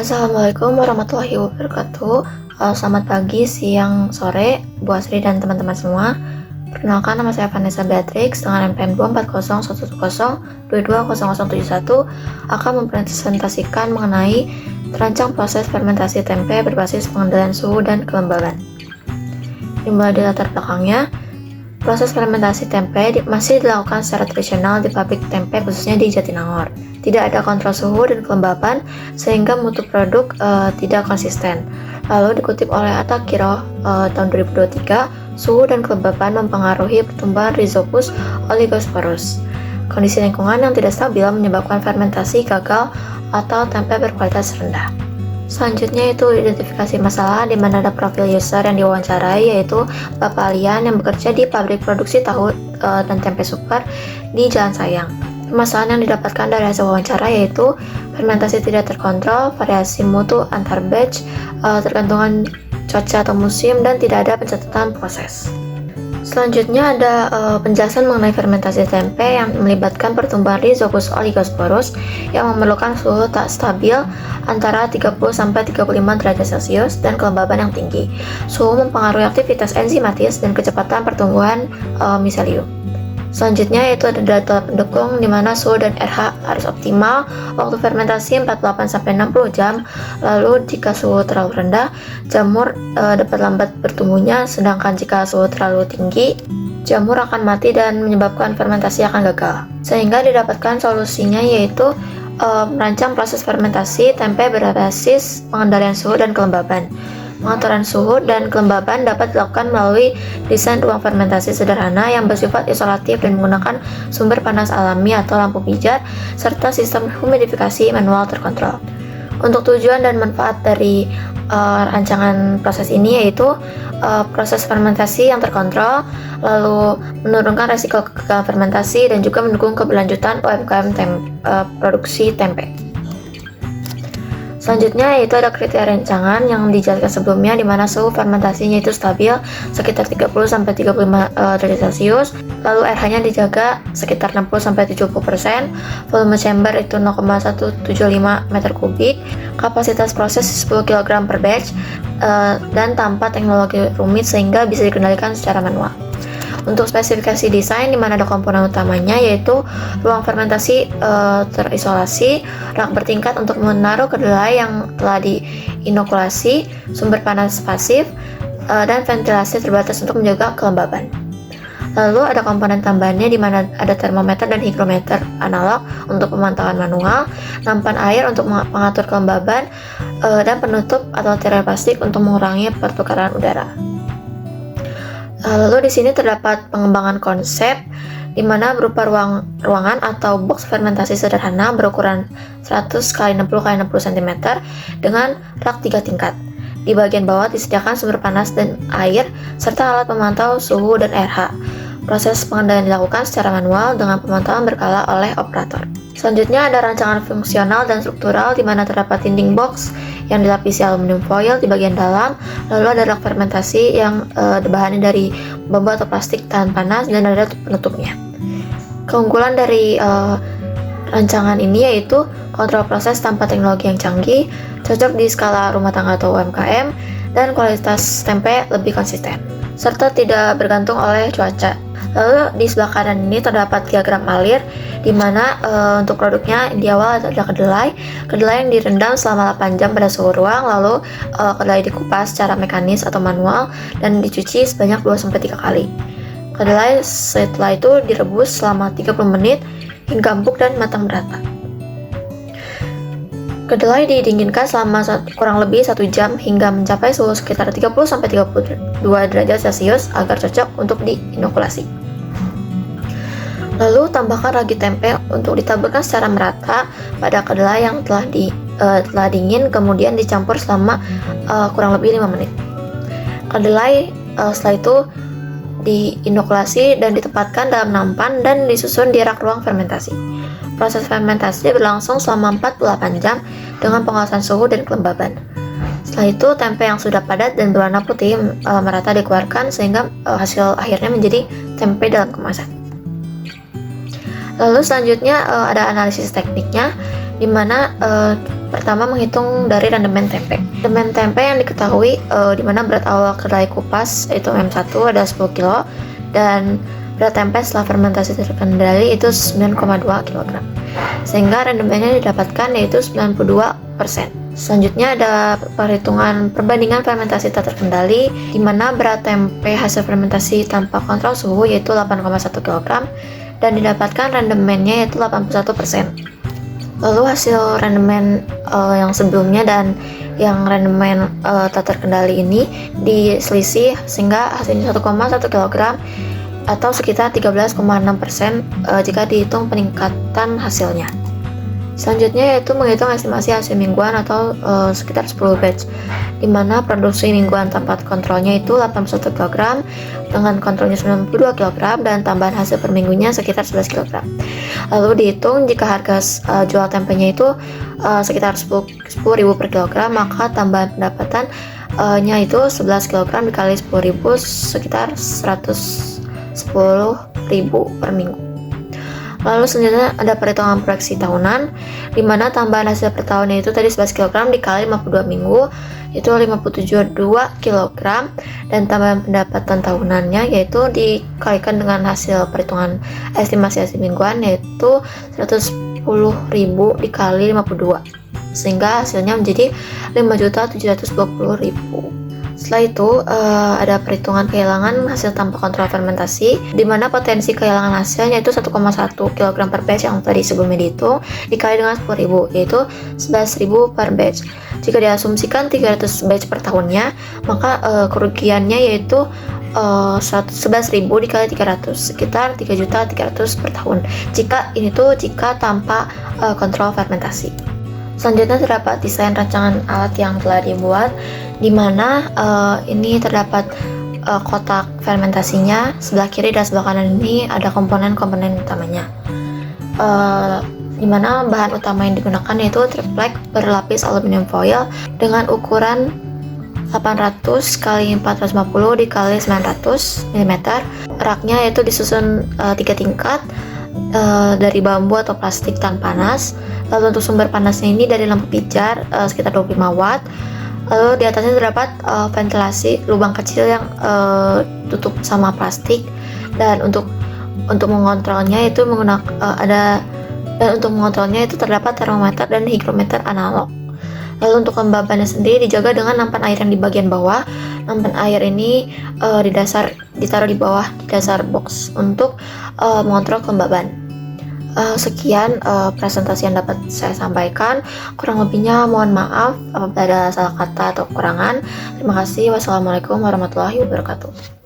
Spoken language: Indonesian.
Assalamualaikum warahmatullahi wabarakatuh. Selamat pagi, siang, sore, Bu Asri dan teman-teman semua. Perkenalkan, nama saya Vanessa Beatrix dengan NPM 24011220071 akan mempresentasikan mengenai terancang proses fermentasi tempe berbasis pengendalian suhu dan kelembaban. Dimulai dari latar belakangnya, proses fermentasi tempe masih dilakukan secara tradisional di pabrik tempe khususnya di Jatinangor. Tidak ada kontrol suhu dan kelembapan sehingga mutu produk tidak konsisten. Lalu dikutip oleh Atakiro tahun 2023, suhu dan kelembapan mempengaruhi pertumbuhan Rhizopus oligosporus. Kondisi lingkungan yang tidak stabil menyebabkan fermentasi gagal atau tempe berkualitas rendah. Selanjutnya itu identifikasi masalah di mana ada profil user yang diwawancarai, yaitu Bapak Lian yang bekerja di pabrik produksi tahu dan tempe super di Jalan Sayang. Permasalahan yang didapatkan dari hasil wawancara yaitu fermentasi tidak terkontrol, variasi mutu antar batch, tergantungan cuaca atau musim, dan tidak ada pencatatan proses. Selanjutnya ada penjelasan mengenai fermentasi tempe yang melibatkan pertumbuhan Rhizopus oligosporus yang memerlukan suhu tak stabil antara 30-35 derajat Celcius dan kelembaban yang tinggi. Suhu mempengaruhi aktivitas enzimatis dan kecepatan pertumbuhan miselium. Selanjutnya yaitu ada data pendukung di mana suhu dan RH harus optimal, waktu fermentasi 48-60 jam, lalu jika suhu terlalu rendah, jamur dapat lambat bertumbuhnya, sedangkan jika suhu terlalu tinggi, jamur akan mati dan menyebabkan fermentasi akan gagal. Sehingga didapatkan solusinya yaitu merancang proses fermentasi tempe berbasis pengendalian suhu dan kelembaban. Pengaturan suhu dan kelembaban dapat dilakukan melalui desain ruang fermentasi sederhana yang bersifat isolatif dan menggunakan sumber panas alami atau lampu pijar, serta sistem humidifikasi manual terkontrol. Untuk tujuan dan manfaat dari rancangan proses ini yaitu proses fermentasi yang terkontrol, lalu menurunkan resiko kegagalan fermentasi, dan juga mendukung keberlanjutan UMKM produksi tempe. Selanjutnya yaitu ada kriteria rancangan yang dijelaskan sebelumnya, di mana suhu fermentasinya itu stabil sekitar 30-35 derajat Celcius, lalu RH-nya dijaga sekitar 60-70%, volume chamber itu 0,175 meter kubik, kapasitas proses 10 kg per batch, dan tanpa teknologi rumit sehingga bisa dikendalikan secara manual. Untuk spesifikasi desain, di mana ada komponen utamanya yaitu ruang fermentasi terisolasi, rak bertingkat untuk menaruh kedelai yang telah diinokulasi, sumber panas pasif, dan ventilasi terbatas untuk menjaga kelembaban. Lalu ada komponen tambahannya di mana ada termometer dan hygrometer analog untuk pemantauan manual, nampan air untuk mengatur kelembaban, dan penutup atau tirai plastik untuk mengurangi pertukaran udara. Lalu di sini terdapat pengembangan konsep di mana berupa ruangan atau box fermentasi sederhana berukuran 100 x 60 x 60 cm dengan rak 3 tingkat. Di bagian bawah disediakan sumber panas dan air serta alat pemantau suhu dan RH. Proses pengendalian dilakukan secara manual dengan pemantauan berkala oleh operator. Selanjutnya ada rancangan fungsional dan struktural di mana terdapat dinding box yang dilapisi aluminium foil di bagian dalam, lalu ada rak fermentasi yang dibahannya dari bambu atau plastik tahan panas dan ada penutupnya. Keunggulan dari rancangan ini yaitu kontrol proses tanpa teknologi yang canggih, cocok di skala rumah tangga atau UMKM, dan kualitas tempe lebih konsisten, serta tidak bergantung oleh cuaca. Lalu di sebelah kanan ini terdapat diagram alir di mana untuk produknya di awal ada kedelai yang direndam selama 8 jam pada suhu ruang, lalu kedelai dikupas secara mekanis atau manual dan dicuci sebanyak 2-3 kali. Kedelai setelah itu direbus selama 30 menit hingga empuk dan matang merata. Kedelai didinginkan selama kurang lebih 1 jam hingga mencapai suhu sekitar 30-32 derajat Celcius agar cocok untuk diinokulasi. Lalu tambahkan ragi tempe untuk ditaburkan secara merata pada kedelai yang telah dingin, kemudian dicampur selama kurang lebih 5 menit. Kedelai setelah itu diinokulasi dan ditempatkan dalam nampan dan disusun di rak ruang fermentasi. Proses fermentasi berlangsung selama 48 jam dengan pengawasan suhu dan kelembaban. Setelah itu tempe yang sudah padat dan berwarna putih merata dikeluarkan sehingga hasil akhirnya menjadi tempe dalam kemasan. Lalu selanjutnya ada analisis tekniknya, di mana Pertama, menghitung dari rendemen tempe. Rendemen tempe yang diketahui di mana berat awal kedelai kupas yaitu M1 ada 10 kg dan berat tempe setelah fermentasi terkendali itu 9,2 kg. Sehingga rendemennya didapatkan yaitu 92%. Selanjutnya ada perhitungan perbandingan fermentasi tak terkendali di mana berat tempe hasil fermentasi tanpa kontrol suhu yaitu 8,1 kg dan didapatkan rendemennya yaitu 81%. Lalu hasil rendemen yang sebelumnya dan yang rendemen tak terkendali ini diselisih sehingga hasilnya 1,1 kg atau sekitar 13,6% jika dihitung peningkatan hasilnya. Selanjutnya yaitu menghitung estimasi hasil mingguan atau sekitar 10 batch, di mana produksi mingguan tanpa kontrolnya itu 81 kg, dengan kontrolnya 92 kg, dan tambahan hasil per minggunya sekitar 11 kg. Lalu dihitung jika harga jual tempenya itu sekitar 10.000 per kilogram, maka tambahan pendapatannya itu 11 kg dikali 10.000 sekitar 110.000 per minggu. Lalu selanjutnya ada perhitungan proyeksi tahunan, di mana tambahan hasil per tahunnya itu tadi 11 kg dikali 52 minggu, itu 57,2 kg, dan tambahan pendapatan tahunannya yaitu dikalikan dengan hasil perhitungan estimasi hasil mingguan yaitu 110.000 dikali 52, sehingga hasilnya menjadi 5.720.000. Setelah itu ada perhitungan kehilangan hasil tanpa kontrol fermentasi, di mana potensi kehilangan hasilnya itu 1,1 kg per batch yang tadi sebelumnya dihitung dikali dengan 10.000 yaitu 11.000 per batch. Jika diasumsikan 300 batch per tahunnya, maka kerugiannya yaitu 11.000 dikali 300 sekitar 3.300.000 per tahun. Jika tanpa kontrol fermentasi. Selanjutnya terdapat desain rancangan alat yang telah dibuat, di mana ini terdapat kotak fermentasinya. Sebelah kiri dan sebelah kanan ini ada komponen-komponen utamanya, di mana bahan utama yang digunakan yaitu triplek berlapis aluminium foil dengan ukuran 800 x 450 dikali 900 mm. Raknya yaitu disusun 3 tingkat dari bambu atau plastik tahan panas. Lalu untuk sumber panasnya ini dari lampu pijar sekitar 25 watt. Lalu di atasnya terdapat ventilasi lubang kecil yang tutup sama plastik, dan untuk mengontrolnya itu terdapat termometer dan hygrometer analog. Lalu untuk kelembabannya sendiri dijaga dengan nampan air yang di bagian bawah. Nampan air ini ditaruh di bawah di dasar box untuk mengontrol kelembaban. Sekian presentasi yang dapat saya sampaikan. Kurang lebihnya mohon maaf apabila ada salah kata atau kekurangan. Terima kasih. Wassalamualaikum warahmatullahi wabarakatuh.